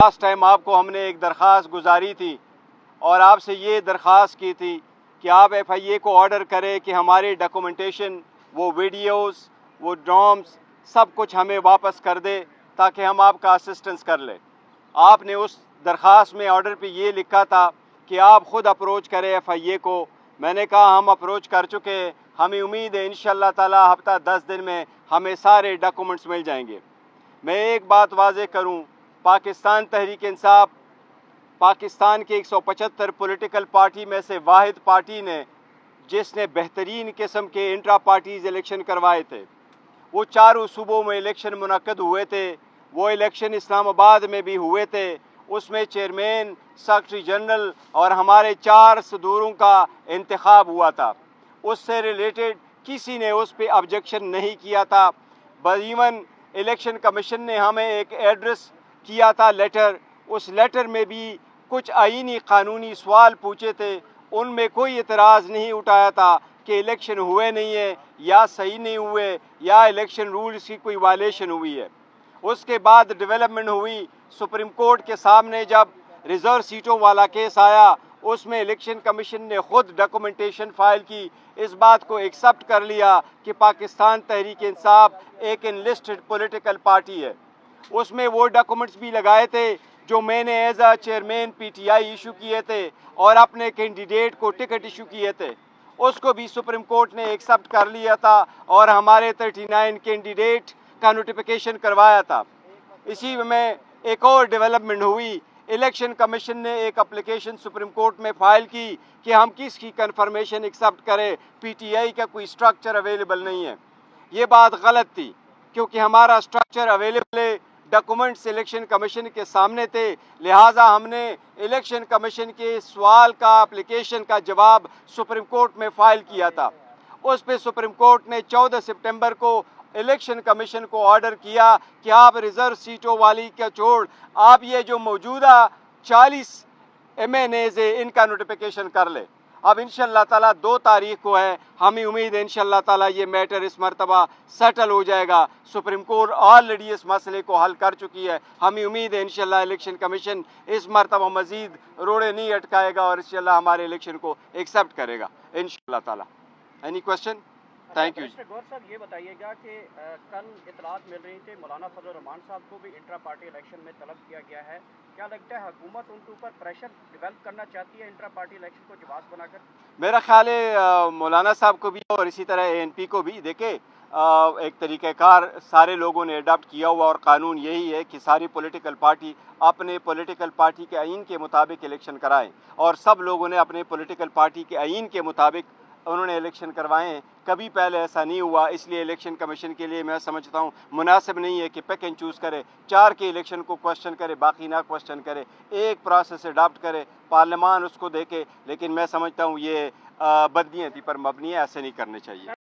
Last time آپ کو ہم نے ایک درخواست گزاری تھی اور آپ سے یہ درخواست کی تھی کہ آپ ایف آئی اے کو آرڈر کریں کہ ہماری ڈاکومنٹیشن، وہ ویڈیوز، وہ ڈرامز، سب کچھ ہمیں واپس کر دے تاکہ ہم آپ کا اسسٹنس کر لیں۔ آپ نے اس درخواست میں آرڈر پہ یہ لکھا تھا کہ آپ خود اپروچ کریں ایف آئی اے کو۔ میں نے کہا ہم اپروچ کر چکے ہیں، ہمیں امید ہے انشاءاللہ تعالی ہفتہ 10 دن میں ہمیں سارے ڈاکومنٹس مل جائیں گے۔ میں ایک بات واضح کروں، پاکستان تحریک انصاف پاکستان کے 175 پولیٹیکل پارٹی میں سے واحد پارٹی نے جس نے بہترین قسم کے انٹرا پارٹیز الیکشن کروائے تھے۔ وہ چاروں صوبوں میں الیکشن منعقد ہوئے تھے، وہ الیکشن اسلام آباد میں بھی ہوئے تھے۔ اس میں چیئرمین، سیکرٹری جنرل اور ہمارے 4 صدوروں کا انتخاب ہوا تھا۔ اس سے ریلیٹڈ کسی نے اس پہ آبجیکشن نہیں کیا تھا۔ ایون الیکشن کمیشن نے ہمیں ایک ایڈریس کیا تھا لیٹر، اس لیٹر میں بھی کچھ آئینی قانونی سوال پوچھے تھے، ان میں کوئی اعتراض نہیں اٹھایا تھا کہ الیکشن ہوئے نہیں ہے یا صحیح نہیں ہوئے یا الیکشن رولز کی کوئی وائلیشن ہوئی ہے۔ اس کے بعد ڈیولپمنٹ ہوئی سپریم کورٹ کے سامنے جب ریزرو سیٹوں والا کیس آیا، اس میں الیکشن کمیشن نے خود ڈاکومنٹیشن فائل کی، اس بات کو ایکسپٹ کر لیا کہ پاکستان تحریک انصاف ایک انلسٹڈ پولیٹیکل پارٹی ہے۔ اس میں وہ ڈاکومنٹس بھی لگائے تھے جو میں نے as a chairman P T I issue کیے تھے اور اپنے کینڈیڈیٹ کو ٹکٹ ایشو کیے تھے، اس کو بھی سپریم کورٹ نے ایکسپٹ کر لیا تھا اور ہمارے 39 کینڈیڈیٹ کا نوٹیفیکیشن کروایا تھا۔ اسی میں ایک اور ڈیولپمنٹ ہوئی، الیکشن کمیشن نے ایک اپلیکیشن سپریم کورٹ میں فائل کی کہ ہم کس کی کنفرمیشن ایکسپٹ کریں، پی ٹی آئی کا کوئی سٹرکچر اویلیبل نہیں ہے۔ یہ بات غلط تھی کیونکہ ہمارا سٹرکچر اویلیبل ہے، ڈاکومنٹس الیکشن کمیشن کے سامنے تھے، لہٰذا ہم نے الیکشن کمیشن کے سوال کا اپلیکیشن کا جواب سپریم کورٹ میں فائل کیا تھا۔ اس پہ سپریم کورٹ نے 14 سپٹمبر کو الیکشن کمیشن کو آرڈر کیا کہ آپ ریزرو سیٹوں والی کا چھوڑ آپ یہ جو موجودہ 40 ایم این ایز ہے ان کا نوٹیفیکیشن کر لے۔ اب انشاءاللہ تعالیٰ 2 تاریخ کو ہے، ہمیں امید ہے انشاءاللہ تعالیٰ یہ میٹر اس مرتبہ سیٹل ہو جائے گا۔ سپریم کورٹ آلریڈی اس مسئلے کو حل کر چکی ہے، ہمیں امید ہے انشاءاللہ الیکشن کمیشن اس مرتبہ مزید روڑے نہیں اٹکائے گا اور انشاءاللہ ہمارے الیکشن کو ایکسپٹ کرے گا انشاءاللہ تعالیٰ۔ Any question? Thank you. گور صاحب یہ بتائیے گا کہ کل اطلاعات مل رہی تھی مولانا فضل الرحمان صاحب کو بھی انٹرا پارٹی الیکشن میں طلب کیا گیا ہے، کیا لگتا ہے حکومت ان کے اوپر پریشر ڈیولپ کرنا چاہتی ہے انٹرا پارٹی الیکشن کو جواز بنا کر؟ میرا خیال ہے مولانا صاحب کو بھی اور اسی طرح اے این پی کو بھی، دیکھیں ایک طریقہ کار سارے لوگوں نے اڈاپٹ کیا ہوا اور قانون یہی ہے کہ ساری پولیٹیکل پارٹی اپنے پولیٹیکل پارٹی کے آئین کے مطابق الیکشن کرائیں، اور سب لوگوں نے اپنے پولیٹیکل پارٹی کے آئین کے مطابق انہوں نے الیکشن کروائے ہیں۔ کبھی پہلے ایسا نہیں ہوا، اس لیے الیکشن کمیشن کے لیے میں سمجھتا ہوں مناسب نہیں ہے کہ پیک اینڈ چوز کرے، 4 کے الیکشن کو کوشچن کرے باقی نہ کوشچن کرے، ایک پروسیس اڈاپٹ کرے، پارلیمان اس کو دیکھے، لیکن میں سمجھتا ہوں یہ بدنیتی پر مبنی ہے، ایسے نہیں کرنے چاہیے۔